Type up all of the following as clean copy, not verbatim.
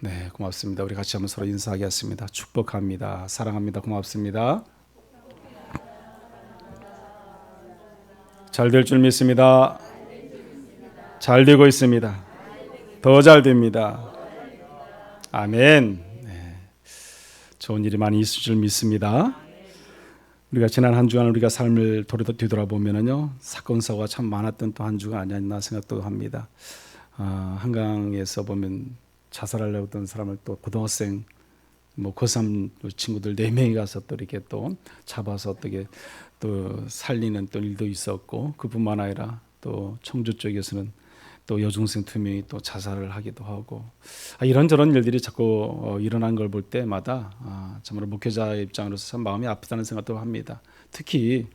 네, 고맙습니다. 우리 같이 한번 서로 인사하겠습니다. 축복합니다. 사랑합니다. 고맙습니다. 잘 될 줄 믿습니다. 잘 되고 있습니다. 더 잘 됩니다. 아멘. 네, 좋은 일이 많이 있을 줄 믿습니다. 우리가 지난 한 주간 우리가 삶을 뒤돌아보면요, 사건 사고가 참 많았던 또 한 주가 아니었나 생각도 합니다. 한강에서 보면 자살하려고 했던 사람을 또 고등학생 고3 친구들 4명이 가서 또 이렇게 또 잡아서 어떻게 또 살리는 또 일도 있었고, 그뿐만 아니라 또 청주 쪽에서는 또 여중생 2명이 또 자살을 하기도 하고, 이런저런 일들이 자꾸 일어난 걸 볼 때마다 정말 목회자의 입장으로서 참 마음이 아프다는 생각도 합니다. 특히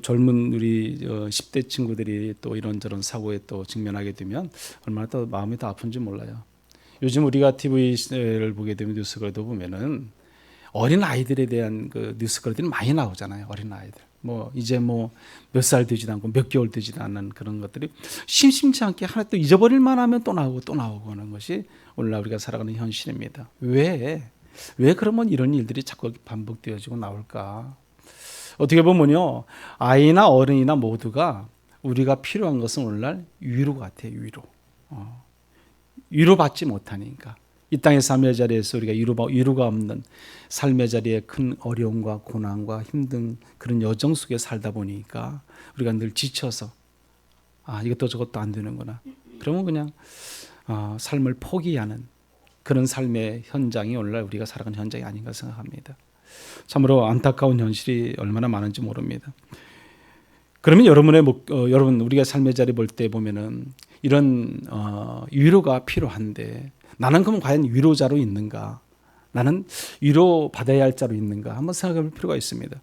젊은 우리 10대 친구들이 또 이런저런 사고에 또 직면하게 되면 얼마나 또 마음이 더 아픈지 몰라요. 요즘 우리가 TV를 보게 되면 뉴스거리도 보면은 어린 아이들에 대한 그 뉴스거리들이 많이 나오잖아요. 어린 아이들. 이제 몇 살 되지도 않고 몇 개월 되지도 않는 그런 것들이 심심치 않게 하나 또 잊어버릴만 하면 또 나오고 하는 것이 오늘날 우리가 살아가는 현실입니다. 왜 그러면 이런 일들이 자꾸 반복되어지고 나올까? 어떻게 보면요, 아이나 어른이나 모두가 우리가 필요한 것은 오늘날 위로 같아요. 위로받지 못하니까 이 땅의 삶의 자리에서 우리가 위로가 없는 삶의 자리에 큰 어려움과 고난과 힘든 그런 여정 속에 살다 보니까 우리가 늘 지쳐서 이것도 저것도 안 되는구나, 그러면 그냥 삶을 포기하는 그런 삶의 현장이 오늘날 우리가 살아가는 현장이 아닌가 생각합니다. 참으로 안타까운 현실이 얼마나 많은지 모릅니다. 그러면 여러분 우리가 삶의 자리 볼 때 보면은 이런 위로가 필요한데, 나는 그럼 과연 위로자로 있는가? 나는 위로 받아야 할 자로 있는가? 한번 생각해 볼 필요가 있습니다.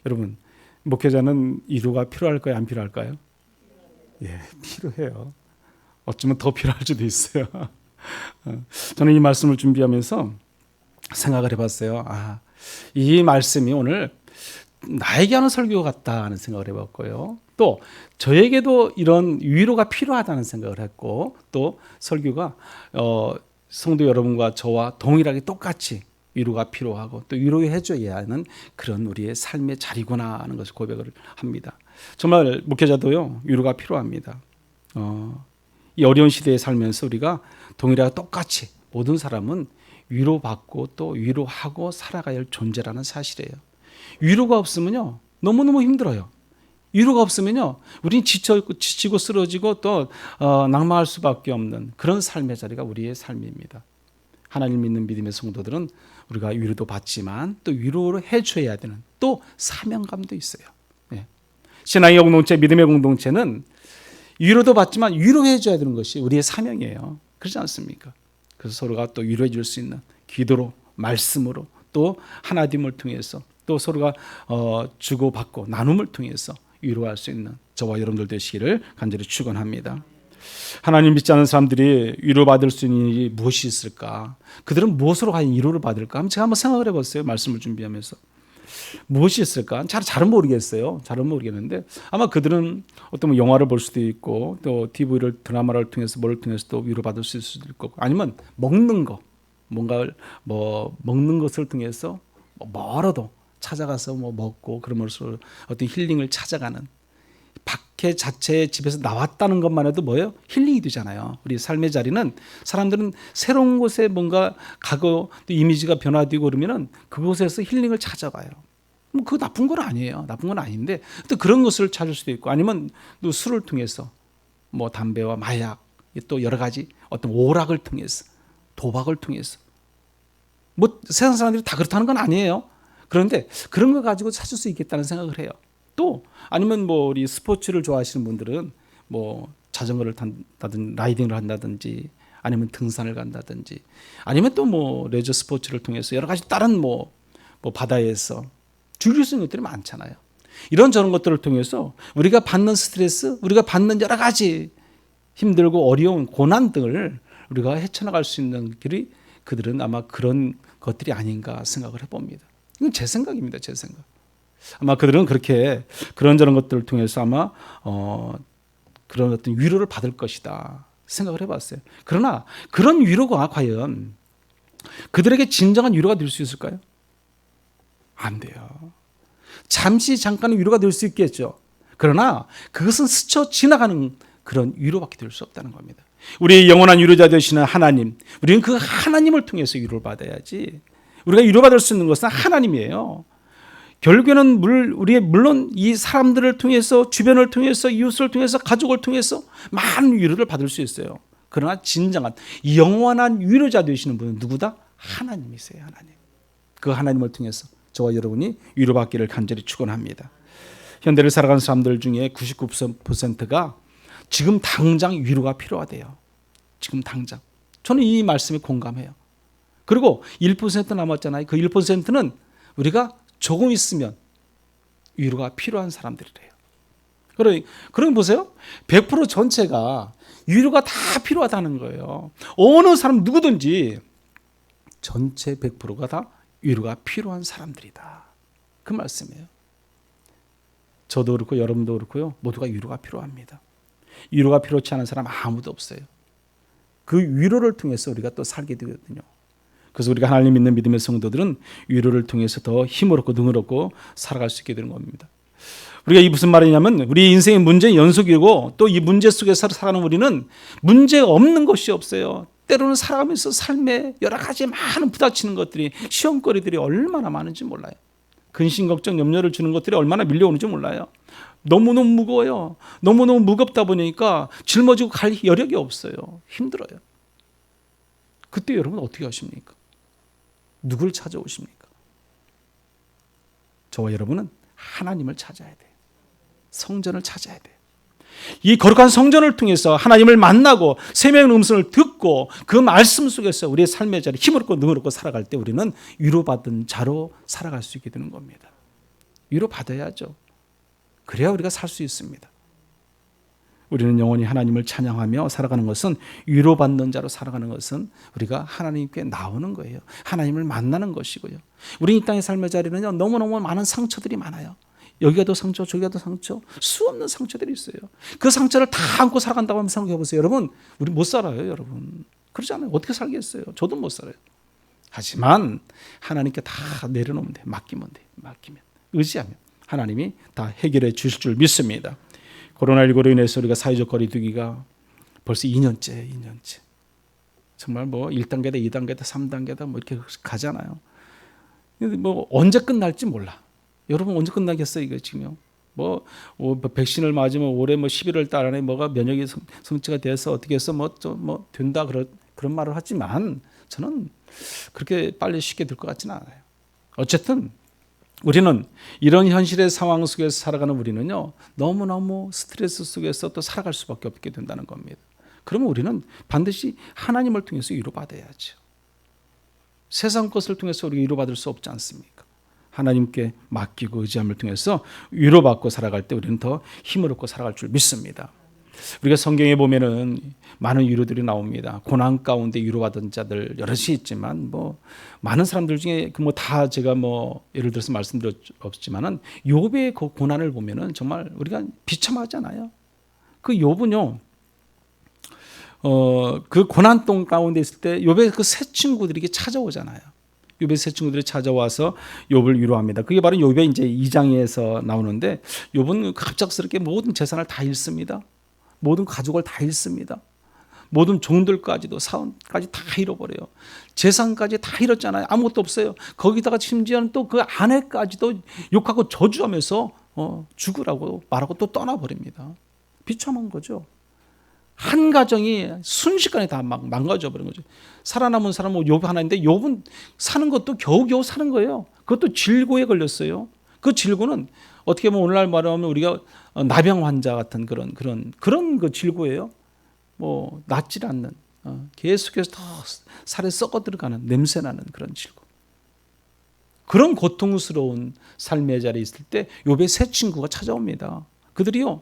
여러분, 목회자는 위로가 필요할까요? 안 필요할까요? 예, 필요해요. 어쩌면 더 필요할 수도 있어요. 저는 이 말씀을 준비하면서 생각을 해봤어요. 이 말씀이 오늘 나에게 하는 설교 같다는 생각을 해봤고요. 또 저에게도 이런 위로가 필요하다는 생각을 했고, 또 설교가 성도 여러분과 저와 동일하게 똑같이 위로가 필요하고 또 위로해 줘야 하는 그런 우리의 삶의 자리구나 하는 것을 고백을 합니다. 정말 목회자도요, 위로가 필요합니다. 이 어려운 시대에 살면서 우리가 동일하게 똑같이 모든 사람은 위로받고 또 위로하고 살아가야 할 존재라는 사실이에요. 위로가 없으면요, 너무너무 힘들어요. 위로가 없으면요, 우리는 지치고 쓰러지고 또 낙망할 수밖에 없는 그런 삶의 자리가 우리의 삶입니다. 하나님 믿는 믿음의 성도들은 우리가 위로도 받지만 또 위로를 해줘야 되는 또 사명감도 있어요. 신앙의 공동체, 믿음의 공동체는 위로도 받지만 위로해줘야 되는 것이 우리의 사명이에요. 그렇지 않습니까? 그래서 서로가 또 위로해 줄 수 있는 기도로, 말씀으로, 또 하나됨을 통해서, 또 서로가 주고받고 나눔을 통해서 위로할 수 있는 저와 여러분들 되시기를 간절히 축원합니다. 하나님 믿지 않는 사람들이 위로받을 수 있는 일이 무엇이 있을까? 그들은 무엇으로 과연 위로를 받을까? 제가 한번 생각을 해봤어요. 말씀을 준비하면서. 무엇이 있을까? 잘은 모르겠어요. 잘은 모르겠는데 아마 그들은 어떤 영화를 볼 수도 있고, 또 TV를, 드라마를 통해서 뭐를 통해서 또 위로받을 수 있을 수도 있고, 아니면 먹는 거, 뭔가를 먹는 것을 통해서 멀어도 찾아가서 먹고 그러면서 어떤 힐링을 찾아가는, 밖에 자체의 집에서 나왔다는 것만 해도 뭐예요? 힐링이 되잖아요. 우리 삶의 자리는 사람들은 새로운 곳에 뭔가 가고 또 이미지가 변화되고 그러면은 그곳에서 힐링을 찾아가요. 그거 나쁜 건 아니에요. 나쁜 건 아닌데 또 그런 것을 찾을 수도 있고, 아니면 또 술을 통해서 담배와 마약, 또 여러 가지 어떤 오락을 통해서, 도박을 통해서, 세상 사람들이 다 그렇다는 건 아니에요. 그런데 그런 거 가지고 찾을 수 있겠다는 생각을 해요. 또 아니면 우리 스포츠를 좋아하시는 분들은 자전거를 탄다든지 라이딩을 한다든지, 아니면 등산을 간다든지, 아니면 또 레저 스포츠를 통해서 여러 가지 다른 바다에서 즐길 수 있는 것들이 많잖아요. 이런 저런 것들을 통해서 우리가 받는 스트레스, 우리가 받는 여러 가지 힘들고 어려운 고난 등을 우리가 헤쳐나갈 수 있는 길이, 그들은 아마 그런 것들이 아닌가 생각을 해봅니다. 이건 제 생각입니다. 제 생각. 아마 그들은 그렇게 그런저런 것들을 통해서 아마 그런 어떤 위로를 받을 것이다 생각을 해봤어요. 그러나 그런 위로가 과연 그들에게 진정한 위로가 될 수 있을까요? 안 돼요. 잠시 잠깐은 위로가 될 수 있겠죠. 그러나 그것은 스쳐 지나가는 그런 위로밖에 될 수 없다는 겁니다. 우리의 영원한 위로자 되시는 하나님, 우리는 그 하나님을 통해서 위로를 받아야지. 우리가 위로받을 수 있는 것은 하나님이에요. 결국에는 물론 이 사람들을 통해서, 주변을 통해서, 이웃을 통해서, 가족을 통해서 많은 위로를 받을 수 있어요. 그러나 진정한 영원한 위로자 되시는 분은 누구다? 하나님이세요. 하나님. 그 하나님을 통해서 저와 여러분이 위로받기를 간절히 축원합니다. 현대를 살아가는 사람들 중에 99%가 지금 당장 위로가 필요하대요. 지금 당장. 저는 이 말씀에 공감해요. 그리고 1% 남았잖아요. 그 1%는 우리가 조금 있으면 위로가 필요한 사람들이래요. 그럼 보세요. 100% 전체가 위로가 다 필요하다는 거예요. 어느 사람 누구든지 전체 100%가 다 위로가 필요한 사람들이다. 그 말씀이에요. 저도 그렇고 여러분도 그렇고요. 모두가 위로가 필요합니다. 위로가 필요치 않은 사람 아무도 없어요. 그 위로를 통해서 우리가 또 살게 되거든요. 그래서 우리가 하나님 믿는 믿음의 성도들은 위로를 통해서 더 힘을 얻고 능을 얻고 살아갈 수 있게 되는 겁니다. 우리가 이 무슨 말이냐면 우리 인생의 문제의 연속이고 또 이 문제 속에서 살아가는 우리는 문제 없는 것이 없어요. 때로는 살아가면서 삶에 여러 가지 많은 부딪히는 것들이, 시험거리들이 얼마나 많은지 몰라요. 근심, 걱정, 염려를 주는 것들이 얼마나 밀려오는지 몰라요. 너무너무 무거워요. 너무너무 무겁다 보니까 짊어지고 갈 여력이 없어요. 힘들어요. 그때 여러분 어떻게 하십니까? 누굴 찾아오십니까? 저와 여러분은 하나님을 찾아야 돼요. 성전을 찾아야 돼요. 이 거룩한 성전을 통해서 하나님을 만나고 생명의 음성을 듣고 그 말씀 속에서 우리의 삶의 자리 힘을 얻고 능을 얻고 살아갈 때 우리는 위로받은 자로 살아갈 수 있게 되는 겁니다. 위로받아야죠. 그래야 우리가 살 수 있습니다. 우리는 영원히 하나님을 찬양하며 살아가는 것은, 위로받는 자로 살아가는 것은 우리가 하나님께 나오는 거예요. 하나님을 만나는 것이고요. 우리 이 땅의 삶의 자리는요, 너무너무 많은 상처들이 많아요. 여기가 더 상처, 저기가 더 상처, 수없는 상처들이 있어요. 그 상처를 다 안고 살아간다고 하면 생각해 보세요. 여러분, 우리 못 살아요, 여러분. 그러지 않아요. 어떻게 살겠어요? 저도 못 살아요. 하지만 하나님께 다 내려놓으면 돼. 맡기면 돼. 맡기면. 의지하면 하나님이 다 해결해 주실 줄 믿습니다. 코로나19로 인해서 우리가 사회적 거리두기가 벌써 2년째. 정말 뭐 1단계다, 2단계다, 3단계다 뭐 이렇게 가잖아요. 근데 뭐 언제 끝날지 몰라. 여러분 언제 끝나겠어요, 이거 지금요? 뭐 백신을 맞으면 올해 뭐 11월 달 안에 뭐가 면역이 성취가 돼서 어떻게 해서 뭐 된다 그런 말을 하지만 저는 그렇게 빨리 쉽게 될 것 같지는 않아요. 어쨌든 우리는 이런 현실의 상황 속에서 살아가는 우리는요, 너무너무 스트레스 속에서 또 살아갈 수밖에 없게 된다는 겁니다. 그러면 우리는 반드시 하나님을 통해서 위로받아야죠. 세상 것을 통해서 우리가 위로받을 수 없지 않습니까? 하나님께 맡기고 의지함을 통해서 위로받고 살아갈 때 우리는 더 힘을 얻고 살아갈 줄 믿습니다. 우리가 성경에 보면은 많은 위로들이 나옵니다. 고난 가운데 위로받은 자들 여럿이 있지만 뭐 많은 사람들 중에 그 뭐 다 제가 뭐 예를 들어서 말씀드릴 수 없지만은 욥의 그 고난을 보면은 정말 우리가 비참하잖아요. 그 욥은요, 그 고난동 가운데 있을 때 욥의 그 세 친구들이 찾아오잖아요. 욥의 세 친구들이 찾아와서 욥을 위로합니다. 그게 바로 욥의 이제 2장에서 나오는데, 욥은 갑작스럽게 모든 재산을 다 잃습니다. 모든 가족을 다 잃습니다. 모든 종들까지도 사원까지 다 잃어버려요. 재산까지 다 잃었잖아요. 아무것도 없어요. 거기다가 심지어는 또 그 아내까지도 욕하고 저주하면서 죽으라고 말하고 또 떠나버립니다. 비참한 거죠. 한 가정이 순식간에 다 망가져 버린 거죠. 살아남은 사람은 욥 하나인데 욥은 사는 것도 겨우겨우 사는 거예요. 그것도 질고에 걸렸어요. 그 질고는 어떻게 보면 오늘날 말하면 우리가 나병 환자 같은 그런 그 질고예요. 뭐 낫질 않는, 계속해서 더 살에 썩어 들어가는 냄새나는 그런 질고. 그런 고통스러운 삶의 자리에 있을 때 욥의 세 친구가 찾아옵니다. 그들이요,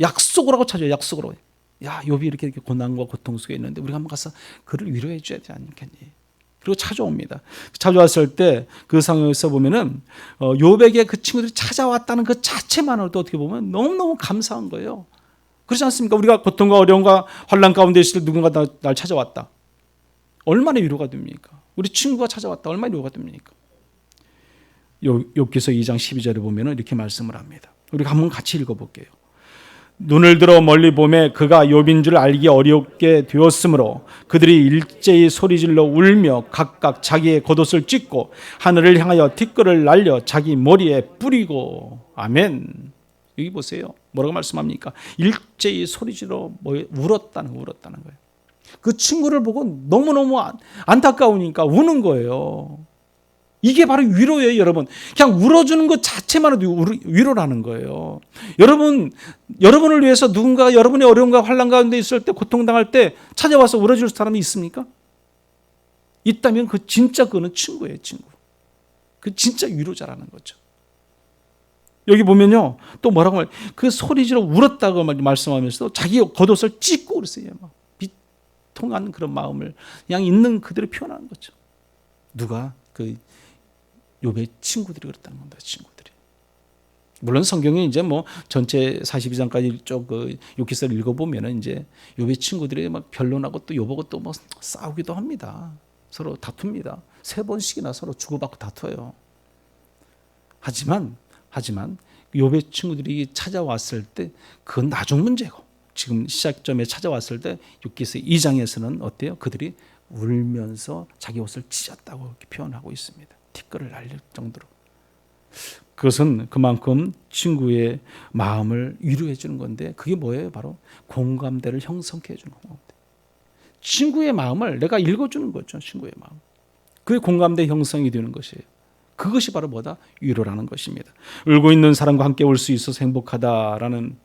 약속을 하고 찾아요. 약속을 하고. 야, 욥이 이렇게 고난과 고통 속에 있는데 우리가 한번 가서 그를 위로해 줘야 되지 않겠니? 그리고 찾아옵니다. 찾아왔을 때 그 상황에서 보면은 욥에게 그 친구들이 찾아왔다는 그 자체만으로도 어떻게 보면 너무너무 감사한 거예요. 그렇지 않습니까? 우리가 고통과 어려움과 환난 가운데 있을 때 누군가 날 찾아왔다. 얼마나 위로가 됩니까? 우리 친구가 찾아왔다 얼마나 위로가 됩니까? 욥기서 2장 12절에 보면 이렇게 말씀을 합니다. 우리가 한번 같이 읽어볼게요. 눈을 들어 멀리 보매 그가 욥인 줄 알기 어렵게 되었으므로 그들이 일제히 소리질러 울며 각각 자기의 겉옷을 찢고 하늘을 향하여 티끌을 날려 자기 머리에 뿌리고. 아멘. 여기 보세요. 뭐라고 말씀합니까? 일제히 소리질러 울었다는 거예요. 그 친구를 보고 너무너무 안타까우니까 우는 거예요. 이게 바로 위로예요, 여러분. 그냥 울어주는 것 자체만으로도 위로라는 거예요. 여러분을 위해서 누군가 여러분의 어려움과 환난 가운데 있을 때, 고통당할 때 찾아와서 울어줄 사람이 있습니까? 있다면 그거는 친구예요, 친구. 그 진짜 위로자라는 거죠. 여기 보면요, 또 뭐라고 말해요? 그 소리지러 울었다고 말씀하면서 자기 겉옷을 찢고 그랬어요. 막 비통한 그런 마음을 그냥 있는 그대로 표현하는 거죠. 누가? 욥의 친구들이 그랬다는 겁니다. 친구들이. 물론 성경이 이제 뭐 전체 42장까지 쭉 욥기서를 읽어보면은 이제 욥의 친구들이 막 변론하고 또 욥하고 또 뭐 싸우기도 합니다. 서로 다툽니다. 3번씩이나 서로 주고받고 다퉈요. 하지만 욥의 친구들이 찾아왔을 때 그건 나중 문제고, 지금 시작점에 찾아왔을 때 욥기서 2장에서는 어때요? 그들이 울면서 자기 옷을 찢었다고 이렇게 표현하고 있습니다. 티끌을 날릴 정도로. 그것은 그만큼 친구의 마음을 위로해 주는 건데, 그게 뭐예요? 바로 공감대를 형성해 주는 겁니다. 친구의 마음을 내가 읽어주는 거죠. 친구의 마음. 그게 공감대 형성이 되는 것이에요. 그것이 바로 뭐다? 위로라는 것입니다. 울고 있는 사람과 함께 울 수 있어서 행복하다라는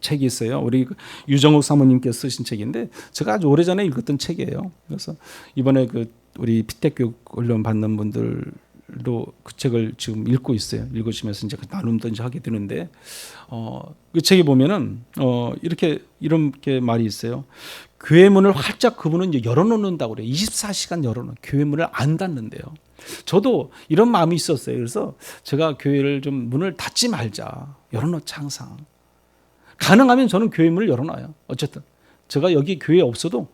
책이 있어요. 우리 유정욱 사모님께서 쓰신 책인데 제가 아주 오래전에 읽었던 책이에요. 그래서 이번에 우리 피택교육 훈련 받는 분들도 그 책을 지금 읽고 있어요. 읽으시면서 이제 나눔도 이제 하게 되는데, 그 책에 보면은 이렇게 말이 있어요. 교회 문을 활짝 그분은 이제 열어놓는다고 그래요. 24시간 열어놓는, 교회 문을 안 닫는데요. 저도 이런 마음이 있었어요. 그래서 제가 교회를 좀 문을 닫지 말자, 열어놓자 항상. 가능하면 저는 교회 문을 열어놔요. 어쨌든 제가 여기 교회 없어도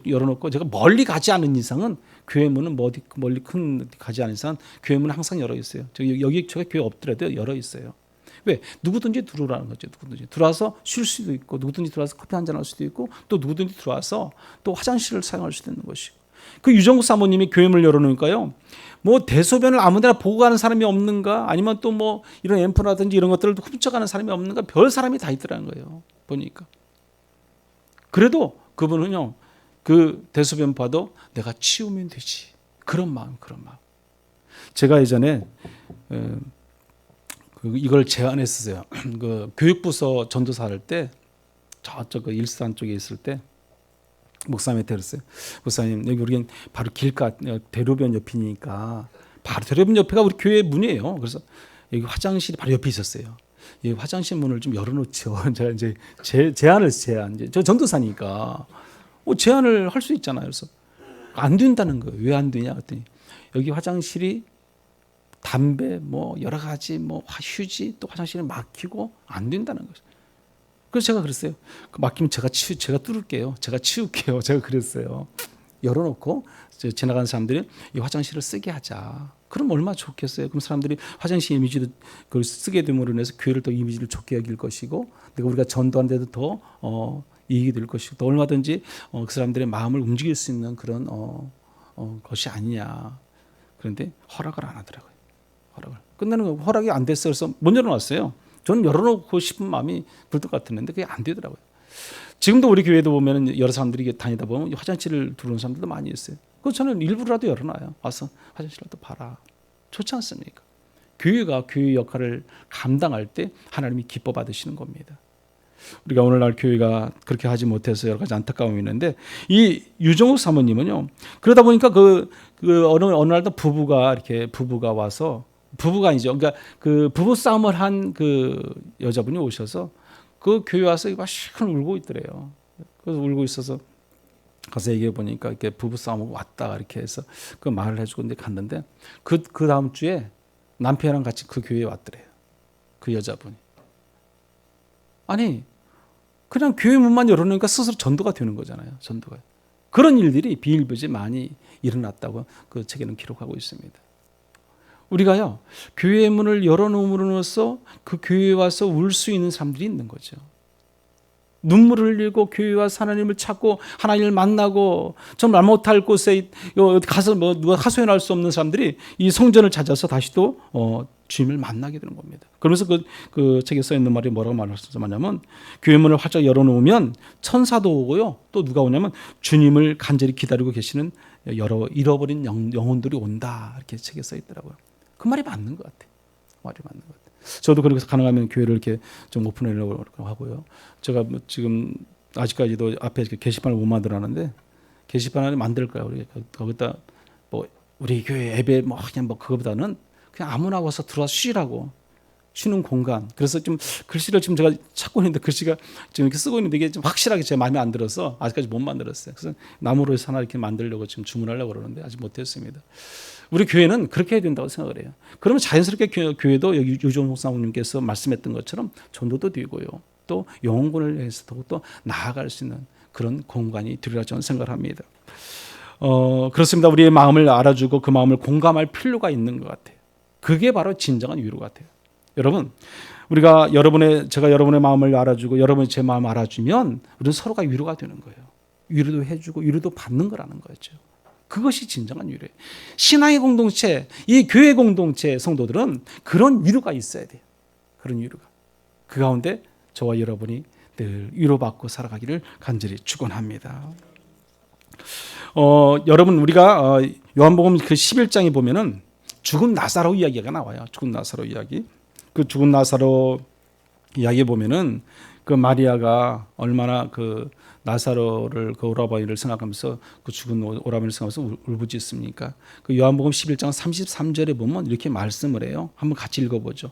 열어놓고, 제가 멀리 가지 않은 이상은 교회 문은 뭐 어디 멀리 가지 않은 이상 교회 문은 항상 열어 있어요. 여기 제가 교회 없더라도 열어 있어요. 왜? 누구든지 들어오라는 거죠. 누구든지 들어와서 쉴 수도 있고, 누구든지 들어와서 커피 한잔 할 수도 있고, 또 누구든지 들어와서 또 화장실을 사용할 수도 있는 것이고. 그 유정국 사모님이 교회 문을 열어놓으니까요, 뭐 대소변을 아무데나 보고 가는 사람이 없는가, 아니면 또 뭐 이런 앰프라든지 이런 것들을 훔쳐가는 사람이 없는가, 별 사람이 다 있더라는 거예요. 보니까. 그래도 그분은요, 그 대소변 봐도 내가 치우면 되지, 그런 마음. 제가 예전에 이걸 제안했었어요. 그 교육부서 전도사 할 때, 저쪽 일산 쪽에 있을 때 목사님한테 그랬어요. 목사님, 여기 우리는 바로 길가 대로변 옆이니까, 바로 대로변 옆에가 우리 교회 문이에요. 그래서 여기 화장실이 바로 옆에 있었어요. 이 화장실 문을 좀 열어놓죠. 제가 이제 제안. 저 전도사니까 제안을 할 수 있잖아요. 그래서 안 된다는 거예요. 왜 안 되냐 그랬더니, 여기 화장실이 담배 뭐 여러 가지 뭐 휴지 또 화장실에 막히고 안 된다는 거죠. 그래서 제가 그랬어요. 막히면 제가 뚫을게요. 제가 치울게요. 제가 그랬어요. 열어놓고 지나가는 사람들이 이 화장실을 쓰게 하자. 그럼 얼마나 좋겠어요. 그럼 사람들이 화장실 이미지도 그걸 쓰게 됨으로 인해서 교회를 더 이미지를 좋게 여길 것이고, 우리가 전도하는데도 더 이익이 될 것이고, 또 얼마든지 그 사람들의 마음을 움직일 수 있는 그런 것이 아니냐. 그런데 허락을 안 하더라고요. 끝내는 거 허락이 안 됐어요. 그래서 못 열어놨어요. 저는 열어놓고 싶은 마음이 불뚝 같았는데 그게 안 되더라고요. 지금도 우리 교회도 보면 여러 사람들이 다니다 보면 화장실을 들어오는 사람들도 많이 있어요. 그래서 저는 일부라도 열어놔요. 와서 화장실라도 봐라. 좋지 않습니까? 교회가 교회 역할을 감당할 때 하나님이 기뻐 받으시는 겁니다. 우리가 오늘날 교회가 그렇게 하지 못해서 여러 가지 안타까움이 있는데, 이 유정욱 사모님은요, 그러다 보니까 어느 날도 부부가 와서, 부부가 아니죠. 그러니까 그 부부 싸움을 한 그 여자분이 오셔서 그 교회 와서 막 시큰 울고 있더래요. 그래서 울고 있어서 가서 얘기해 보니까 이렇게 부부 싸움하고 왔다 이렇게 해서 그 말을 해주고 근데 갔는데, 그 다음 주에 남편이랑 같이 그 교회에 왔더래요. 그 여자분이. 아니, 그냥 교회 문만 열어놓으니까 스스로 전도가 되는 거잖아요. 전도가. 그런 일들이 비일비재 많이 일어났다고 그 책에는 기록하고 있습니다. 우리가요, 교회의 문을 열어놓음으로써 그 교회에 와서 울 수 있는 사람들이 있는 거죠. 눈물을 흘리고 교회에 와서 하나님을 찾고 하나님을 만나고 정말 못할 곳에 가서 누가 하소연할 수 없는 사람들이 이 성전을 찾아서 다시 또 주님을 만나게 되는 겁니다. 그러면서 그 책에 써 있는 말이 뭐라고 말하냐면 교회 문을 활짝 열어놓으면 천사도 오고요. 또 누가 오냐면 주님을 간절히 기다리고 계시는 여러 잃어버린 영혼들이 온다. 이렇게 책에 써 있더라고요. 그 말이 맞는 것 같아요. 말이 맞는 것 같아요. 저도 그래서 가능하면 교회를 이렇게 좀 오픈하려고 하고요. 제가 지금 아직까지도 앞에 게시판을 못 만들었는데 게시판 안에 만들 거야. 우리 거기다 뭐 우리 교회 예배 뭐 그냥 뭐 그거보다는 그냥 아무나 와서 들어와서 쉬라고 쉬는 공간. 그래서 좀 글씨를 지금 제가 찾고 있는데 글씨가 지금 이렇게 쓰고 있는데 이게 좀 확실하게 제 마음에 안 들어서 아직까지 못 만들었어요. 그래서 나무로 해서 하나 이렇게 만들려고 지금 주문하려고 그러는데 아직 못했습니다. 우리 교회는 그렇게 해야 된다고 생각을 해요. 그러면 자연스럽게 교회도 여기 유종옥 사모님께서 말씀했던 것처럼 전도도 되고요. 또 영혼군을 위해서 더욱더 나아갈 수 있는 그런 공간이 되리라 저는 생각을 합니다. 그렇습니다. 우리의 마음을 알아주고 그 마음을 공감할 필요가 있는 것 같아요. 그게 바로 진정한 위로 같아요. 여러분, 제가 여러분의 마음을 알아주고 여러분이 제 마음을 알아주면 우리는 서로가 위로가 되는 거예요. 위로도 해주고 위로도 받는 거라는 거죠. 그것이 진정한 위로예요. 신앙의 공동체, 이 교회 공동체 성도들은 그런 위로가 있어야 돼요. 그런 위로가. 그 가운데 저와 여러분이 늘 위로받고 살아가기를 간절히 축원합니다. 여러분 우리가 요한복음 그 11장에 보면은 죽은 나사로 이야기가 나와요. 죽은 나사로 이야기. 그 죽은 나사로 이야기에 보면은 그 마리아가 얼마나 그 나사로를 그 오라버니를 생각하면서 그 죽은 오라버니를 생각하면서 울부짖습니까? 그 요한복음 11장 33절에 보면 이렇게 말씀을 해요. 한번 같이 읽어보죠.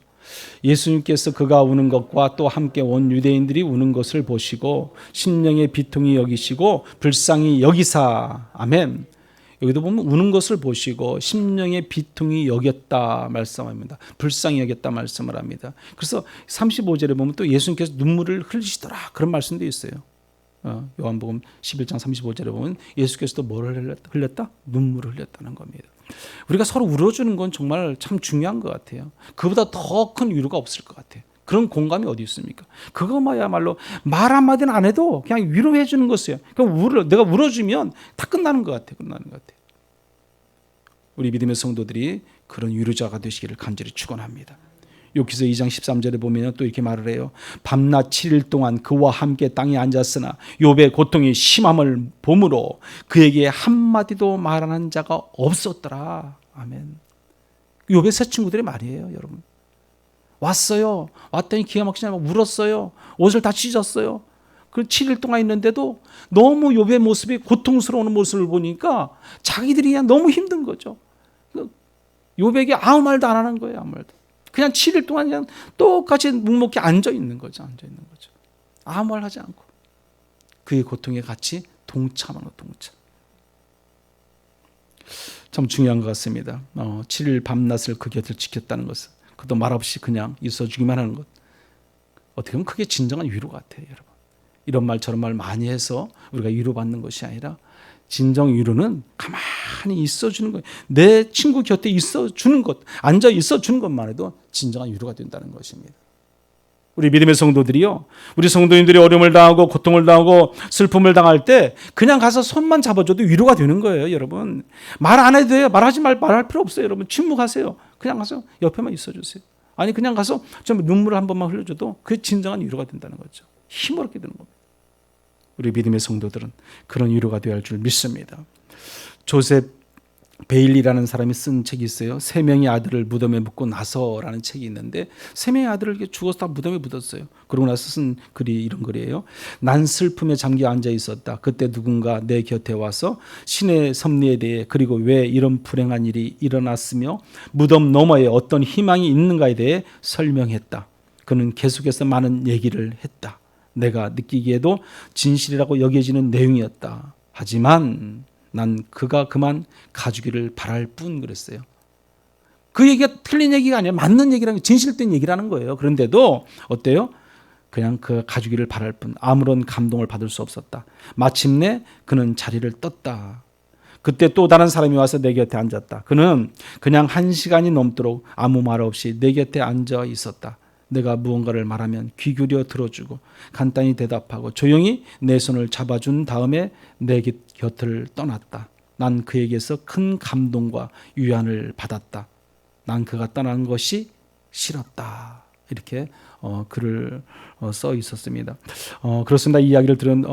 예수님께서 그가 우는 것과 또 함께 온 유대인들이 우는 것을 보시고 심령의 비통이 여기시고 불쌍히 여기사. 아멘. 여기도 보면 우는 것을 보시고 심령의 비통이 여겼다 말씀합니다. 불쌍히 여겼다 말씀을 합니다. 그래서 35절에 보면 또 예수님께서 눈물을 흘리시더라 그런 말씀도 있어요. 요한복음 11장 35절에 보면 예수께서도 뭐를 흘렸다? 눈물을 흘렸다는 겁니다. 우리가 서로 울어주는 건 정말 참 중요한 것 같아요. 그보다 더 큰 위로가 없을 것 같아요. 그런 공감이 어디 있습니까? 그거야말로 말 한마디는 안 해도 그냥 위로해 주는 것이에요. 내가 울어주면 다 끝나는 것 같아요. 우리 믿음의 성도들이 그런 위로자가 되시기를 간절히 축원합니다. 욥기서 2장 13절에 보면 또 이렇게 말을 해요. 밤낮 7일 동안 그와 함께 땅에 앉았으나 욥의 고통이 심함을 보므로 그에게 한마디도 말하는 자가 없었더라. 아멘. 욥의 세 친구들의 말이에요, 여러분. 왔어요. 왔더니 기가 막히게 막 울었어요. 옷을 다 찢었어요. 그 7일 동안 있는데도 너무 욥의 모습이 고통스러운 모습을 보니까 자기들이 그냥 너무 힘든 거죠. 욥에게 아무 말도 안 하는 거예요. 아무 말도. 그냥 7일 동안 그냥 똑같이 묵묵히 앉아 있는 거죠. 아무 말 하지 않고 그의 고통에 같이 동참하는 동참. 참 중요한 것 같습니다. 7일 밤낮을 그 곁을 지켰다는 것은 그것도 말없이 그냥 있어주기만 하는 것. 어떻게 보면 그게 진정한 위로 같아요, 여러분. 이런 말 저런 말 많이 해서 우리가 위로받는 것이 아니라 진정 위로는 가만히 있어주는 거예요. 내 친구 곁에 있어주는 것, 앉아 있어주는 것만 해도 진정한 위로가 된다는 것입니다. 우리 믿음의 성도들이요, 우리 성도님들이 어려움을 당하고 고통을 당하고 슬픔을 당할 때 그냥 가서 손만 잡아줘도 위로가 되는 거예요, 여러분. 말 안 해도 돼요. 말할 필요 없어요, 여러분. 침묵하세요. 그냥 가서 옆에만 있어주세요. 아니 그냥 가서 좀 눈물을 한 번만 흘려줘도 그게 진정한 위로가 된다는 거죠. 힘없게 되는 겁니다. 우리 믿음의 성도들은 그런 위로가 되어야 할 줄 믿습니다. 조셉 베일리라는 사람이 쓴 책이 있어요. 세 명의 아들을 무덤에 묻고 나서라는 책이 있는데 세 명의 아들을 이렇게 죽어서 다 무덤에 묻었어요. 그러고 나서 쓴 글이 이런 글이에요. 난 슬픔에 잠겨 앉아 있었다. 그때 누군가 내 곁에 와서 신의 섭리에 대해 그리고 왜 이런 불행한 일이 일어났으며 무덤 너머에 어떤 희망이 있는가에 대해 설명했다. 그는 계속해서 많은 얘기를 했다. 내가 느끼기에도 진실이라고 여겨지는 내용이었다. 하지만 난 그가 그만 가주기를 바랄 뿐 그랬어요. 그 얘기가 틀린 얘기가 아니라 맞는 얘기라는 진실된 얘기라는 거예요. 그런데도 어때요? 그냥 그 가주기를 바랄 뿐 아무런 감동을 받을 수 없었다. 마침내 그는 자리를 떴다. 그때 또 다른 사람이 와서 내 곁에 앉았다. 그는 그냥 1시간이 넘도록 아무 말 없이 내 곁에 앉아 있었다. 내가 무언가를 말하면 귀 기울여 들어주고 간단히 대답하고 조용히 내 손을 잡아준 다음에 내 곁을 떠났다. 난 그에게서 큰 감동과 위안을 받았다. 난 그가 떠나는 것이 싫었다. 이렇게 글을 써 있었습니다. 그렇습니다. 이 이야기를 들은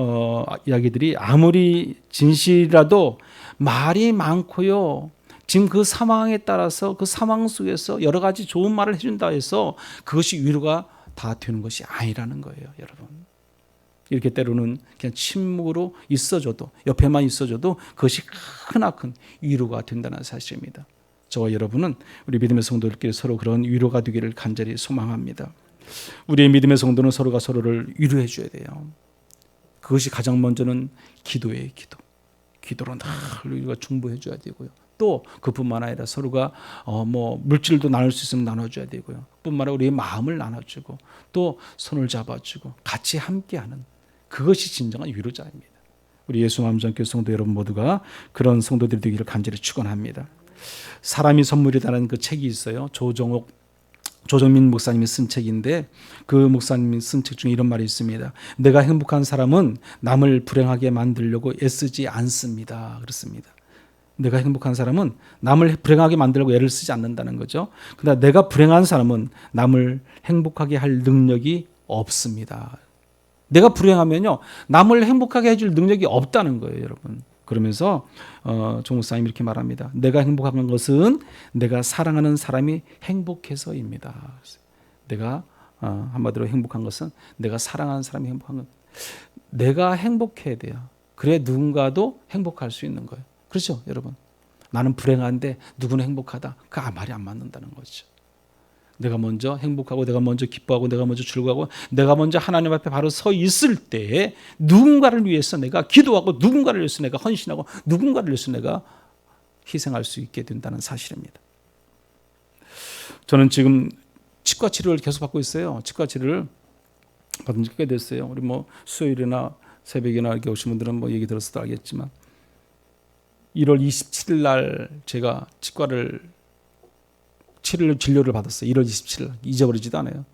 이야기들이 아무리 진실이라도 말이 많고요. 지금 그 상황에 따라서 그 상황 속에서 여러 가지 좋은 말을 해준다 해서 그것이 위로가 다 되는 것이 아니라는 거예요, 여러분. 이렇게 때로는 그냥 침묵으로 있어줘도 옆에만 있어줘도 그것이 크나큰 위로가 된다는 사실입니다. 저와 여러분은 우리 믿음의 성도들끼리 서로 그런 위로가 되기를 간절히 소망합니다. 우리의 믿음의 성도는 서로가 서로를 위로해 줘야 돼요. 그것이 가장 먼저는 기도예요. 기도로 늘 우리가 중보해 줘야 되고요. 또 그뿐만 아니라 서로가 물질도 나눌 수 있으면 나눠줘야 되고요. 뿐만 아니라 우리의 마음을 나눠주고 또 손을 잡아주고 같이 함께하는 그것이 진정한 위로자입니다. 우리 예수마음전교회 성도 여러분 모두가 그런 성도들이 되기를 간절히 축원합니다. 사람이 선물이라는 그 책이 있어요. 조정민 목사님이 쓴 책인데 그 목사님이 쓴 책 중에 이런 말이 있습니다. 내가 행복한 사람은 남을 불행하게 만들려고 애쓰지 않습니다. 그렇습니다. 내가 행복한 사람은 남을 불행하게 만들려고 애를 쓰지 않는다는 거죠. 그러나 내가 불행한 사람은 남을 행복하게 할 능력이 없습니다. 내가 불행하면요, 남을 행복하게 해줄 능력이 없다는 거예요, 여러분. 그러면서 조 목사님 이렇게 말합니다. 내가 행복한 것은 내가 사랑하는 사람이 행복해서입니다. 내가 한마디로 행복한 것은 내가 사랑하는 사람이 행복한 것. 내가 행복해야 돼요. 그래야 누군가도 행복할 수 있는 거예요. 그렇죠, 여러분? 나는 불행한데 누구는 행복하다. 그 말이 안 맞는다는 거죠. 내가 먼저 행복하고 내가 먼저 기뻐하고 내가 먼저 즐거워하고 내가 먼저 하나님 앞에 바로 서 있을 때에 누군가를 위해서 내가 기도하고 누군가를 위해서 내가 헌신하고 누군가를 위해서 내가 희생할 수 있게 된다는 사실입니다. 저는 지금 치과 치료를 계속 받고 있어요. 치과 치료를 받은 지 꽤 됐어요. 우리 수요일이나 새벽이나 이렇게 오신 분들은 얘기 들었어도 알겠지만 1월 27일 날 제가 진료를 받았어요. 1월 27일 잊어버리지도 않아요.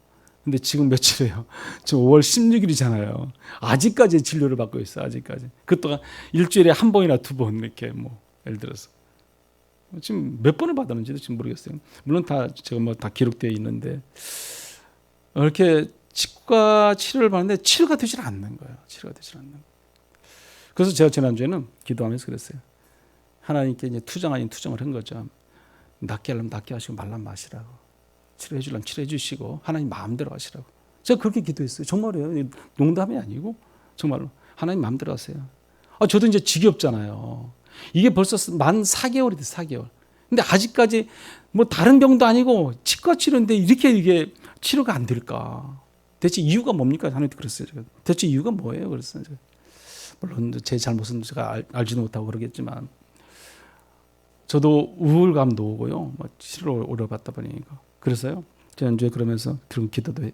근데 지금 며칠이에요? 지금 5월 16일이잖아요. 아직까지 진료를 받고 있어요. 아직까지. 그것도 일주일에 한 번이나 두 번 이렇게 예를 들어서 지금 몇 번을 받았는지도 지금 모르겠어요. 물론 제가 다 기록되어 있는데 이렇게 치과 치료를 받는데 치료가 되질 않는 거예요. 치료가 되질 않는 거예요. 그래서 제가 지난주에는 기도하면서 그랬어요. 하나님께 이제 투정 아닌 투정을 한 거죠. 낫게 하려면 낫게 하시고 말라면 마시라고. 치료해 주려면 치료해 주시고 하나님 마음대로 하시라고. 제가 그렇게 기도했어요. 정말이에요. 농담이 아니고 정말로 하나님 마음대로 하세요. 저도 이제 지겹잖아요. 이게 벌써 만 4개월이 됐어요. 4개월. 근데 아직까지 다른 병도 아니고 치과 치료인데 이게 치료가 안 될까? 대체 이유가 뭡니까? 하나님한테 그랬어요. 제가. 대체 이유가 뭐예요? 그랬어요. 제가. 물론 제 잘못은 제가 알지도 못하고 그러겠지만 저도 우울감도 오고요. 치료를 오래 받다 보니까. 그래서요. 지난주에 그러면서 들은 기도도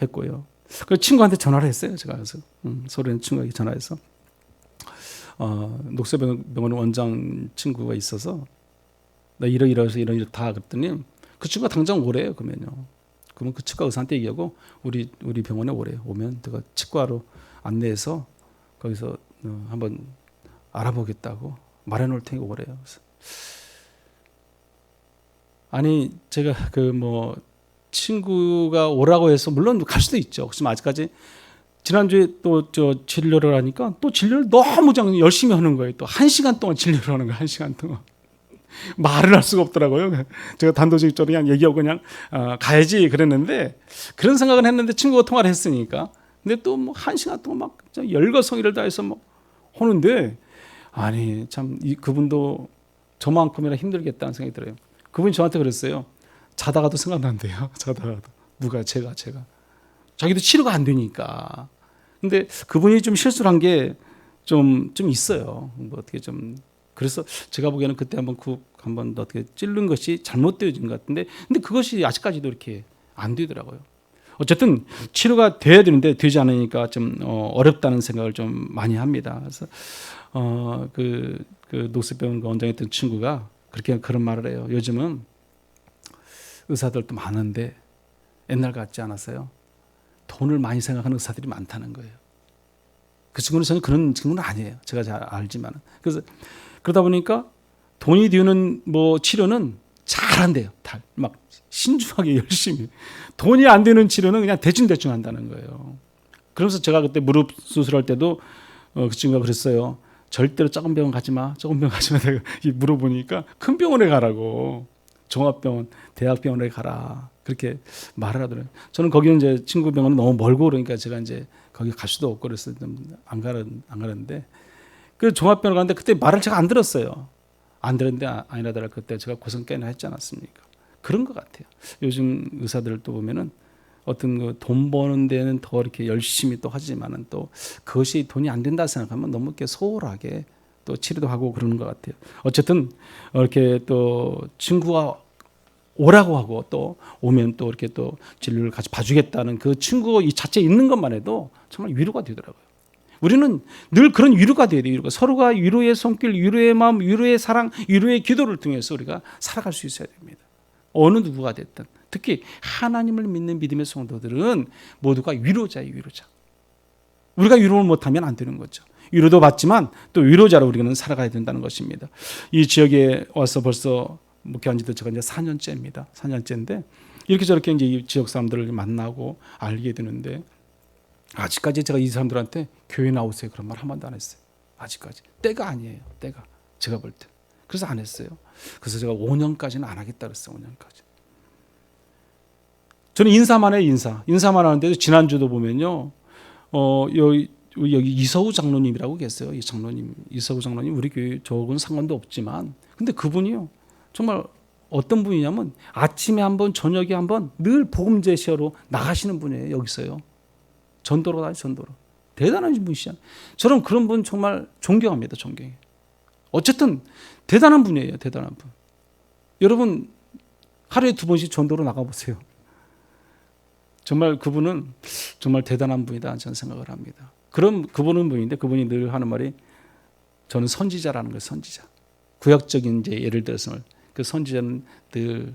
했고요. 그 친구한테 전화를 했어요. 제가 그래서 서울에 친구에게 전화해서 녹색병원 원장 친구가 있어서 나 이러이러해서 이렇다 그랬더니 그 친구가 당장 오래요. 그러면 그 치과 의사한테 얘기하고 우리 병원에 오래요. 오면 내가 치과로 안내해서 거기서 한번 알아보겠다고 말해놓을 테니까 오래요. 그래서 아니 제가 친구가 오라고 해서 물론 갈 수도 있죠. 그렇지만 아직까지 지난주에 또 진료를 하니까 또 진료를 너무 열심히 하는 거예요. 또 1시간 동안 진료를 하는 거예요. 1시간 동안. 말을 할 수가 없더라고요. 제가 단도직입적으로 그냥 얘기하고 그냥 가야지 그랬는데 그런 생각은 했는데 친구가 통화를 했으니까. 근데 또 1시간 동안 막 열거성의를 다해서 하는데 아니 참 그분도 저만큼이나 힘들겠다는 생각이 들어요. 그분이 저한테 그랬어요. 자다가도 생각난대요. 자다가도. 누가? 제가. 자기도 치료가 안 되니까. 근데 그분이 좀 실수를 한 게 좀 있어요. 어떻게 좀. 그래서 제가 보기에는 그때 한번 어떻게 찔른 것이 잘못되어진 것 같은데 근데 그것이 아직까지도 이렇게 안 되더라고요. 어쨌든 치료가 돼야 되는데 되지 않으니까 좀 어렵다는 생각을 좀 많이 합니다. 그래서 그 녹색병원 원장했던 친구가 그런 말을 해요. 요즘은 의사들도 많은데 옛날 같지 않았어요. 돈을 많이 생각하는 의사들이 많다는 거예요. 그 친구는 저는 그런 친구는 아니에요. 제가 잘 알지만. 그래서 그러다 보니까 돈이 드는 뭐 치료는 잘한대요. 막 신중하게 열심히. 돈이 안 되는 치료는 그냥 대충 한다는 거예요. 그러면서 제가 그때 무릎 수술할 때도 그 친구가 그랬어요. 절대로 작은 병원 가지 마. 작은 병원 가지 마. 내가 물어보니까 큰 병원에 가라고. 종합병원, 대학병원에 가라. 그렇게 말을 하더라고요. 저는 거기는 이제 친구 병원은 너무 멀고 그러니까 제가 이제 거기 갈 수도 없고 그래서 안 가는데 그 종합병원 갔는데 그때 말을 제가 안 들었어요. 안 들었는데 아니라 다를까 그때 제가 고생 꽤나 했지 않았습니까? 그런 것 같아요. 요즘 의사들을 또 보면은 어떤 그 돈 버는 데는 더 이렇게 열심히 또 하지만은 또 그것이 돈이 안 된다 생각하면 너무 이렇게 소홀하게 또 치료도 하고 그러는 것 같아요. 어쨌든 이렇게 또 친구가 오라고 하고 또 오면 또 이렇게 또 진료를 같이 봐주겠다는 그 친구 이 자체 있는 것만 해도 정말 위로가 되더라고요. 우리는 늘 그런 위로가 돼야 돼요. 위로가. 서로가 위로의 손길, 위로의 마음, 위로의 사랑, 위로의 기도를 통해서 우리가 살아갈 수 있어야 됩니다. 어느 누구가 됐든 특히 하나님을 믿는 믿음의 성도들은 모두가 위로자예요. 위로자. 우리가 위로를 못하면 안 되는 거죠. 위로도 받지만 또 위로자로 우리는 살아가야 된다는 것입니다. 이 지역에 와서 벌써 목회한 지도 제가 이제 4년째입니다. 4년째인데 이렇게 저렇게 이제 이 지역 사람들을 만나고 알게 되는데 아직까지 제가 이 사람들한테 교회 나오세요 그런 말 한 번도 안 했어요. 아직까지. 때가 아니에요. 때가. 제가 볼 때. 그래서 안 했어요. 그래서 제가 5년까지는 안 하겠다 그랬어요. 5년까지. 저는 인사만 해요. 인사만 하는데도 지난주도 보면요. 여기 이서우 장로님이라고 계세요. 이 장로님. 이서우 장로님 우리 교회 저하고는 상관도 없지만 근데 그분이요. 정말 어떤 분이냐면 아침에 한번 저녁에 한번 늘 복음 제시하러 나가시는 분이에요. 여기서요. 전도로. 대단한 분이시잖아요. 저는 그런 분 정말 존경합니다. 존경해요. 어쨌든 대단한 분이에요. 대단한 분. 여러분 하루에 2번씩 전도로 나가보세요. 정말 그분은 정말 대단한 분이다 저는 생각을 합니다. 그분은 분인데 그분이 늘 하는 말이 저는 선지자라는 거예요. 선지자. 구약적인 이제 예를 들어서 그 선지자는 늘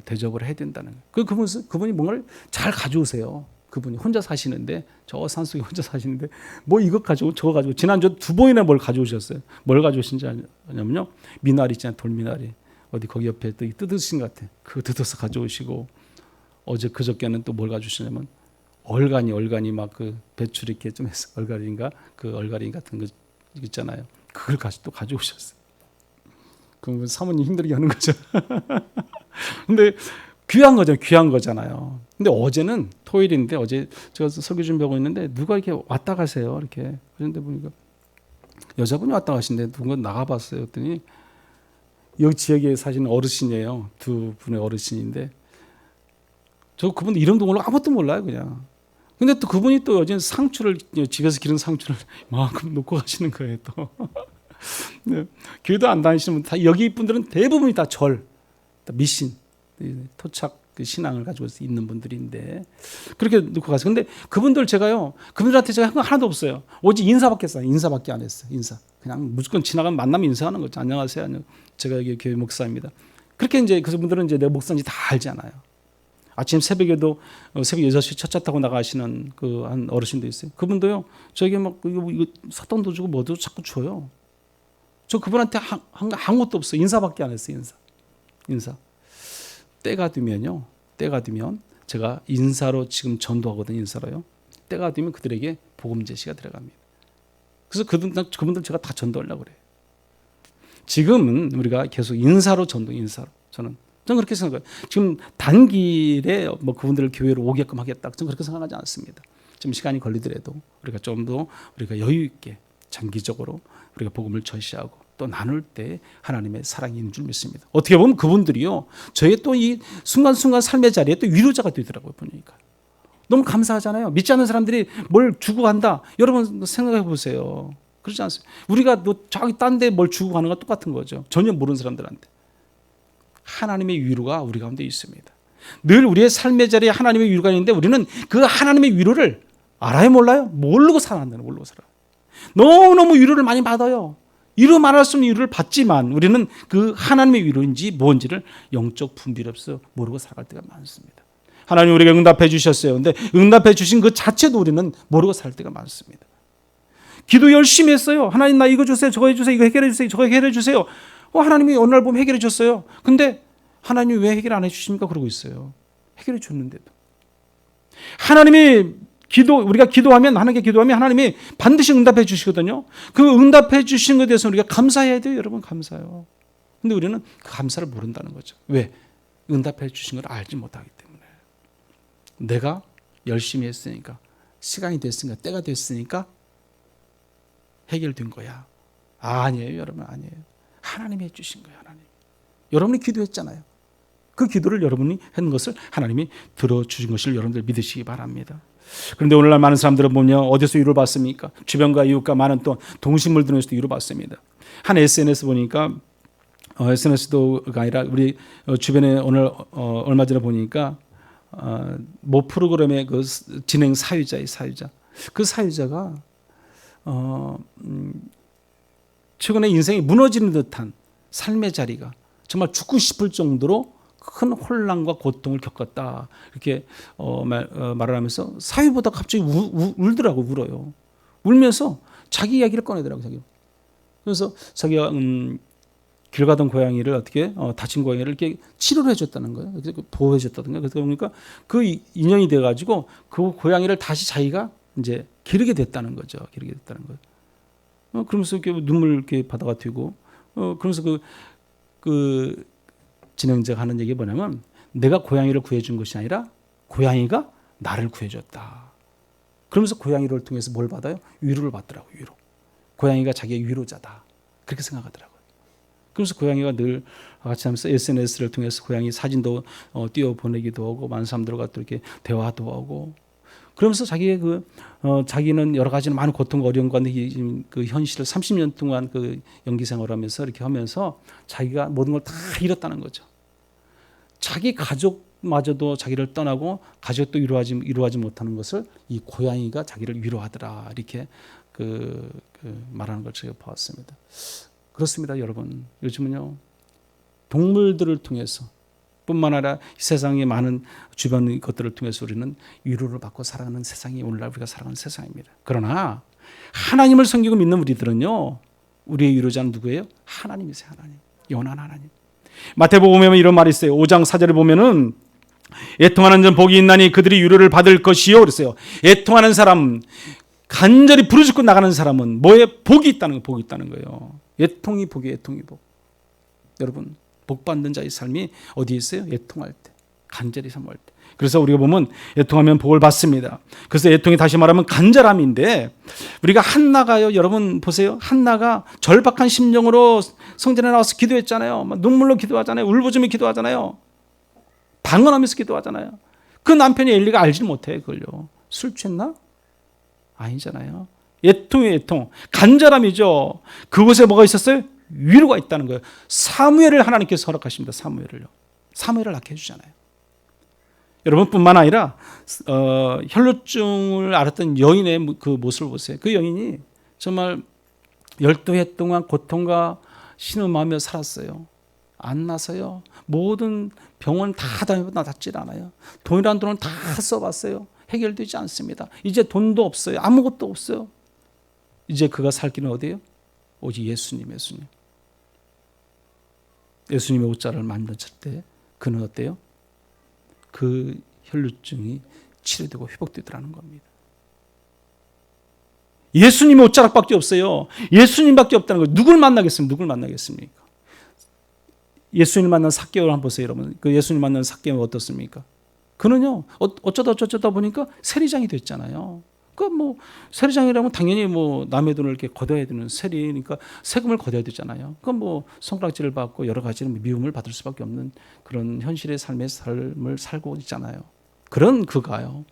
대접을 해야 된다는 거예요. 그분이 뭔가를 잘 가져오세요. 그분이 혼자 사시는데 저 산속에 혼자 사시는데 뭐 이것 가지고 저거 가지고 지난주 2번이나 뭘 가져오셨어요. 뭘 가져오신지 아냐면요. 미나리 있잖아요. 돌미나리. 어디 거기 옆에 또 뜯으신 것 같아. 그거 뜯어서 가져오시고 어제 그저께는 또 뭘 가져오시냐면 얼간이 막 그 배추 이렇게 좀 해서 얼갈이 같은 거 있잖아요. 그걸 또 가져오셨어요. 그럼 사모님 힘들게 하는 거죠. 근데 귀한 거잖아요. 근데 어제는 토요일인데 어제 제가 설교 준비하고 있는데 누가 이렇게 왔다 가세요. 이렇게. 그런데 보니까 여자분이 왔다 가신데 누가 나가봤어요. 그랬더니 여기 지역에 사시는 어르신이에요. 2분의 어르신인데 저 그분 이름도 몰라 아무것도 몰라요 그냥. 근데 또 그분이 또 요즘 상추를 집에서 기른 상추를 만큼 놓고 가시는 거예요 또. 네. 교회도 안 다니시는 분 다 여기 분들은 대부분이 다 미신, 토착 그 신앙을 가지고 있는 분들인데 그렇게 놓고 가세요. 근데 그분들한테 제가 한 거 하나도 없어요. 오직 인사밖에 했어요. 인사밖에 안 했어요. 인사. 그냥 무조건 지나가면 만나면 인사하는 거죠. 안녕하세요. 제가 여기 교회 목사입니다. 그렇게 이제 그분들은 이제 내 목사인지 다 알잖아요. 아침 새벽에도 새벽 6시 첫차 타고 나가시는 그 한 어르신도 있어요. 그분도요. 저에게 막 이거 사탕도 주고 뭐도 자꾸 줘요. 저 그분한테 아무것도 없어요. 인사밖에 안 했어요. 인사. 때가 되면 제가 인사로 지금 전도하거든요. 인사로요. 때가 되면 그들에게 복음 제시가 들어갑니다. 그래서 그분들 제가 다 전도하려고 그래요. 지금은 우리가 계속 인사로. 저는 그렇게 생각해요. 지금 단길에 뭐 그분들을 교회로 오게끔 하겠다. 저는 그렇게 생각하지 않습니다. 좀 시간이 걸리더라도 우리가 좀 더 우리가 여유 있게 장기적으로 우리가 복음을 전시하고 또 나눌 때 하나님의 사랑이 있는 줄 믿습니다. 어떻게 보면 그분들이요. 저의 또 이 순간순간 삶의 자리에 또 위로자가 되더라고요. 보니까. 너무 감사하잖아요. 믿지 않는 사람들이 뭘 주고 간다. 여러분 생각해 보세요. 그렇지 않습니까? 우리가 저기 딴 데 뭘 주고 가는 거 똑같은 거죠. 전혀 모르는 사람들한테. 하나님의 위로가 우리 가운데 있습니다. 늘 우리의 삶의 자리에 하나님의 위로가 있는데 우리는 그 하나님의 위로를 알아요, 몰라요? 모르고 살아간다는, 모르고 살아. 너무너무 위로를 많이 받아요. 위로 말할 수 없는 위로를 받지만 우리는 그 하나님의 위로인지 뭔지를 영적 분별 없어 모르고 살아갈 때가 많습니다. 하나님 우리에게 응답해 주셨어요. 근데 응답해 주신 그 자체도 우리는 모르고 살 때가 많습니다. 기도 열심히 했어요. 하나님 나 이거 주세요. 저거 해주세요. 이거 해결해 주세요. 저거 해결해 주세요. 하나님이 어느 날 보면 해결해 줬어요. 근데 하나님이 왜 해결 안 해주십니까? 그러고 있어요. 해결해 줬는데도. 하나님이 우리가 기도하면, 하나님께 기도하면 하나님이 반드시 응답해 주시거든요. 그 응답해 주신 것에 대해서 우리가 감사해야 돼요. 여러분 감사해요. 근데 우리는 그 감사를 모른다는 거죠. 왜? 응답해 주신 걸 알지 못하기 때문에. 내가 열심히 했으니까, 시간이 됐으니까, 때가 됐으니까 해결된 거야. 아니에요, 여러분. 아니에요. 하나님이 해주신 거예요. 하나님. 여러분이 기도했잖아요. 그 기도를 여러분이 한 것을 하나님이 들어주신 것을 여러분들 믿으시기 바랍니다. 그런데 오늘날 많은 사람들은 보면 어디서 위로를 받습니까? 주변과 이웃과 많은 또 동식물들에서도 위로를 받습니다. 한 SNS 보니까 SNS도가 아니라 우리 주변에 오늘 얼마 전에 보니까 모 프로그램의 그 진행 사유자의 사유자. 그 사유자가 최근에 인생이 무너지는 듯한 삶의 자리가 정말 죽고 싶을 정도로 큰 혼란과 고통을 겪었다. 이렇게 말을 하면서 사위보다 갑자기 울더라고. 울어요. 울면서 자기 이야기를 꺼내더라고. 자기. 그래서 자기가 길 가던 고양이를 어떻게 다친 고양이를 이렇게 치료를 해줬다는 거예요. 보호해줬다는 거예요. 그래서 보니까 그 인연이 돼가지고 그 고양이를 다시 자기가 이제 기르게 됐다는 거죠. 기르게 됐다는 거예요. 그러면서 이렇게 눈물 이렇게 바다가 튀고 그러면서 그 진행자가 하는 얘기가 뭐냐면 내가 고양이를 구해준 것이 아니라 고양이가 나를 구해줬다. 그러면서 고양이를 통해서 뭘 받아요? 위로를 받더라고요. 위로. 고양이가 자기의 위로자다. 그렇게 생각하더라고요. 그래서 고양이가 늘 같이 하면서 SNS를 통해서 고양이 사진도 띄워 보내기도 하고 많은 사람들과 또 이렇게 대화도 하고 그러면서 자기의 자기는 여러 가지 많은 고통과 어려움 가운데 그 현실을 30년 동안 그 연기 생활하면서 이렇게 하면서 자기가 모든 걸 다 잃었다는 거죠. 자기 가족마저도 자기를 떠나고 가족도 위로하지 못하는 것을 이 고양이가 자기를 위로하더라 이렇게 말하는 걸 제가 보았습니다. 그렇습니다, 여러분. 요즘은요 동물들을 통해서 뿐만 아니라 세상의 많은 주변 것들을 통해서 우리는 위로를 받고 살아가는 세상이 오늘날 우리가 살아가는 세상입니다. 그러나 하나님을 섬기고 믿는 우리들은요 우리의 위로자는 누구예요? 하나님이세요. 하나님. 영원한 하나님. 마태복음에 보면 이런 말이 있어요. 5장 4절에 보면은 애통하는 자 복이 있나니 그들이 위로를 받을 것이요 그랬어요. 애통하는 사람 간절히 부르짖고 나가는 사람은 뭐에 복이 있다는 거예요. 복이 있다는 거예요. 애통이 복이에요. 애통이 복. 여러분 복 받는 자의 삶이 어디에 있어요? 애통할 때, 간절히 사모할 때. 그래서 우리가 보면 애통하면 복을 받습니다. 그래서 애통이 다시 말하면 간절함인데 우리가 한나가요. 여러분 보세요. 한나가 절박한 심정으로 성전에 나와서 기도했잖아요. 눈물로 기도하잖아요. 울부짖으며 기도하잖아요. 방언하면서 기도하잖아요. 그 남편이 엘리가 알지 못해 그걸요. 술 취했나? 아니잖아요. 애통이에요. 애통. 간절함이죠. 그곳에 뭐가 있었어요? 위로가 있다는 거예요. 사무엘을 하나님께서 허락하십니다. 사무엘을 낳게 해주잖아요. 여러분뿐만 아니라 혈루증을 앓았던 여인의 그 모습을 보세요. 그 여인이 정말 12해 동안 고통과 신음하며 살았어요. 안 나서요. 모든 병원 다 다니고 낫질 않아요. 돈이라는 돈을 다 써봤어요. 해결되지 않습니다. 이제 돈도 없어요. 아무것도 없어요. 이제 그가 살 길은 어디예요? 오직 예수님. 예수님의 옷자를 만졌을 때 그는 어때요? 그 혈루증이 치료되고 회복되더라는 겁니다. 예수님의 옷자락밖에 없어요. 예수님밖에 없다는 거예요. 누굴 만나겠습니까? 예수님 만난 삭개오를 한번 보세요, 여러분. 그 예수님 만난 삭개오 어떻습니까? 그는요 어쩌다 보니까 세리장이 됐잖아요. 세리장이라면 당연히 남의 돈을 이렇게 걷어야 되는 세리니까 세금을 걷어야 되잖아요. 손가락질을 받고 여러 가지 미움을 받을 수밖에 없는 그런 현실의 삶을 살고 있잖아요. 그런 그가요.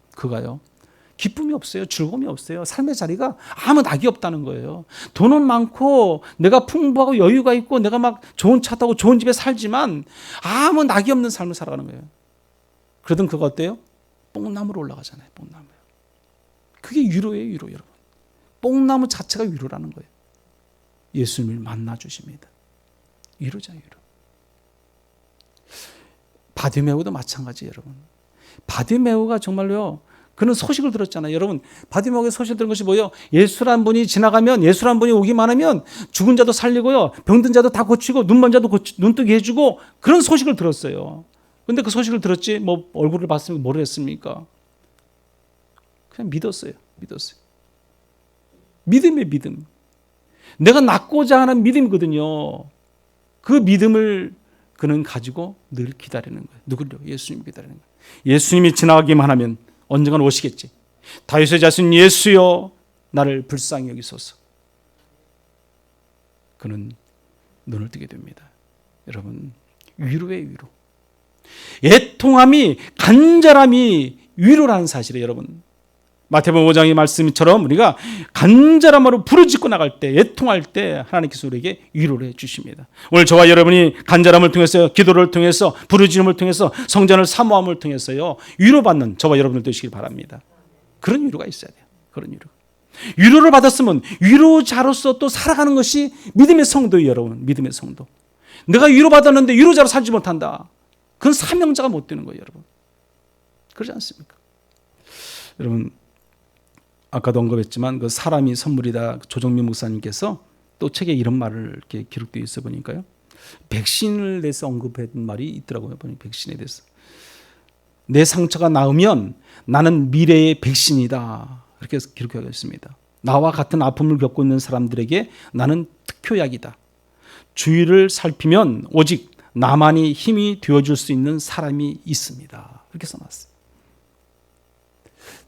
기쁨이 없어요. 즐거움이 없어요. 삶의 자리가 아무 낙이 없다는 거예요. 돈은 많고 내가 풍부하고 여유가 있고 내가 막 좋은 차 타고 좋은 집에 살지만 아무 낙이 없는 삶을 살아가는 거예요. 그러던 그가 어때요? 뽕나무로 올라가잖아요. 뽕나무. 그게 위로예요, 위로 여러분. 뽕나무 자체가 위로라는 거예요. 예수님을 만나 주십니다. 위로자, 위로. 바디메오도 마찬가지예요, 여러분. 바디메오가 정말로요. 그는 소식을 들었잖아요. 여러분, 바디메오의 소식을 들은 것이 뭐예요? 예수란 분이 지나가면, 예수란 분이 오기만 하면 죽은 자도 살리고요. 병든 자도 다 고치고 눈먼 자도 눈뜨게 해주고 그런 소식을 들었어요. 근데 그 소식을 들었지 뭐 얼굴을 봤으면 뭘 했습니까? 그냥 믿었어요. 믿었어요. 믿음의 믿음. 내가 낳고자 하는 믿음이거든요. 그 믿음을 그는 가지고 늘 기다리는 거예요. 누구요? 예수님 기다리는 거예요. 예수님이 지나가기만 하면 언젠간 오시겠지. 다윗의 자손 예수여 나를 불쌍히 여기소서. 그는 눈을 뜨게 됩니다. 여러분, 위로의 위로. 애통함이, 간절함이 위로라는 사실이에요, 여러분. 마태복음 5장의 말씀처럼 우리가 간절함으로 부르짖고 나갈 때, 애통할 때 하나님께서 우리에게 위로를 해 주십니다. 오늘 저와 여러분이 간절함을 통해서, 기도를 통해서, 부르짖음을 통해서, 성전을 사모함을 통해서요 위로받는 저와 여러분들 되시길 바랍니다. 그런 위로가 있어야 돼요. 그런 위로. 위로를 받았으면 위로자로서 또 살아가는 것이 믿음의 성도예요, 여러분. 믿음의 성도. 내가 위로받았는데 위로자로 살지 못한다. 그건 사명자가 못 되는 거예요, 여러분. 그러지 않습니까? 여러분, 아까도 언급했지만 그 사람이 선물이다 조정민 목사님께서 또 책에 이런 말을 이렇게 기록되어 있어 보니까요. 백신을 대해서 언급한 말이 있더라고요. 보니 백신에 대해서. 내 상처가 나으면 나는 미래의 백신이다. 이렇게 기록하고 있습니다. 나와 같은 아픔을 겪고 있는 사람들에게 나는 특효약이다. 주위를 살피면 오직 나만이 힘이 되어줄 수 있는 사람이 있습니다. 이렇게 써놨어요.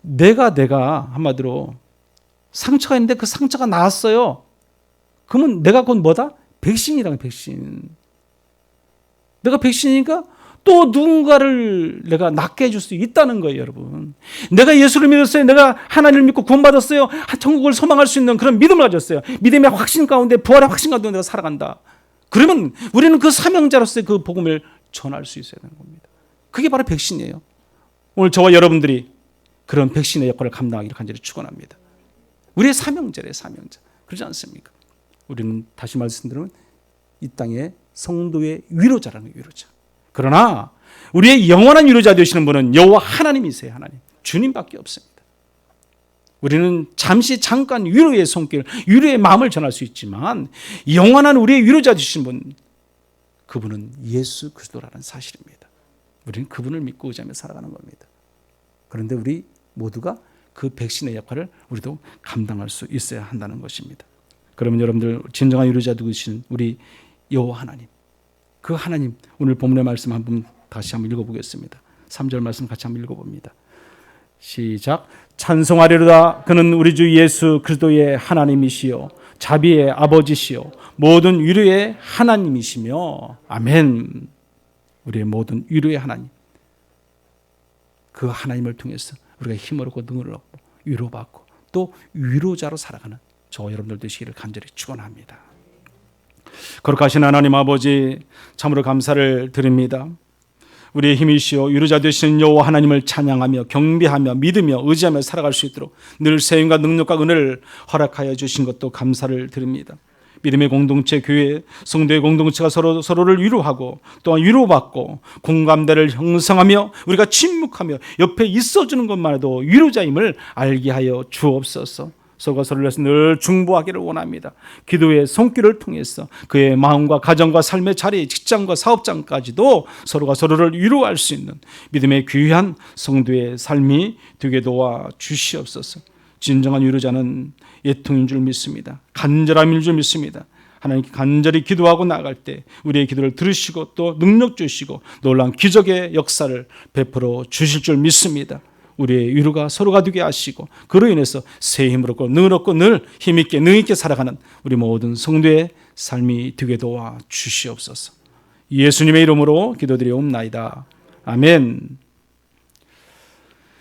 내가 한마디로 상처가 있는데 그 상처가 나았어요. 그러면 내가 곧 뭐다? 백신이라는 백신. 내가 백신이니까 또 누군가를 내가 낫게 해줄 수 있다는 거예요, 여러분. 내가 예수를 믿었어요. 내가 하나님을 믿고 구원받았어요. 천국을 소망할 수 있는 그런 믿음을 가졌어요. 믿음의 확신 가운데, 부활의 확신 가운데 내가 살아간다. 그러면 우리는 그 사명자로서의 그 복음을 전할 수 있어야 되는 겁니다. 그게 바로 백신이에요. 오늘 저와 여러분들이 그런 백신의 역할을 감당하기를 간절히 축원합니다. 우리의 사명자래요, 사명자. 그렇지 않습니까? 우리는 다시 말씀드리면 이 땅의 성도의 위로자라는 위로자. 그러나 우리의 영원한 위로자 되시는 분은 여호와 하나님이세요. 하나님. 주님밖에 없습니다. 우리는 잠깐 위로의 손길, 위로의 마음을 전할 수 있지만 영원한 우리의 위로자 되시는 분, 그분은 예수 그리스도라는 사실입니다. 우리는 그분을 믿고 의지하며 살아가는 겁니다. 그런데 우리 모두가 그 백신의 역할을 우리도 감당할 수 있어야 한다는 것입니다. 그러면 여러분들 진정한 위로자 누구신 우리 여호와 하나님, 그 하나님, 오늘 본문의 말씀 한번 다시 한번 읽어보겠습니다. 3절 말씀 같이 한번 읽어봅니다. 시작. 찬송하리로다. 그는 우리 주 예수 그리스도의 하나님이시요 자비의 아버지시요 모든 위로의 하나님이시며 아멘. 우리의 모든 위로의 하나님, 그 하나님을 통해서 우리가 힘을 얻고 능을 얻고 위로받고 또 위로자로 살아가는 저와 여러분들 되시기를 간절히 축원합니다. 거룩하신 하나님 아버지, 참으로 감사를 드립니다. 우리의 힘이시오 위로자 되시는 여호와 하나님을 찬양하며 경배하며 믿으며 의지하며 살아갈 수 있도록 늘 세임과 능력과 은혜를 허락하여 주신 것도 감사를 드립니다. 믿음의 공동체, 교회, 성도의 공동체가 서로를 위로하고 또한 위로받고 공감대를 형성하며 우리가 침묵하며 옆에 있어주는 것만 해도 위로자임을 알게 하여 주옵소서. 서로가 서로를 위해서 늘 중보하기를 원합니다. 기도의 손길을 통해서 그의 마음과 가정과 삶의 자리, 직장과 사업장까지도 서로가 서로를 위로할 수 있는 믿음의 귀한 성도의 삶이 되게 도와 주시옵소서. 진정한 위로자는 애통인 줄 믿습니다. 간절함인 줄 믿습니다. 하나님께 간절히 기도하고 나갈 때 우리의 기도를 들으시고 또 능력 주시고 놀라운 기적의 역사를 베풀어 주실 줄 믿습니다. 우리의 위로가 서로가 되게 하시고 그로 인해서 새 힘을 얻고 능을 얻고 늘 힘있게 능있게 살아가는 우리 모든 성도의 삶이 되게 도와 주시옵소서. 예수님의 이름으로 기도드리옵나이다. 아멘.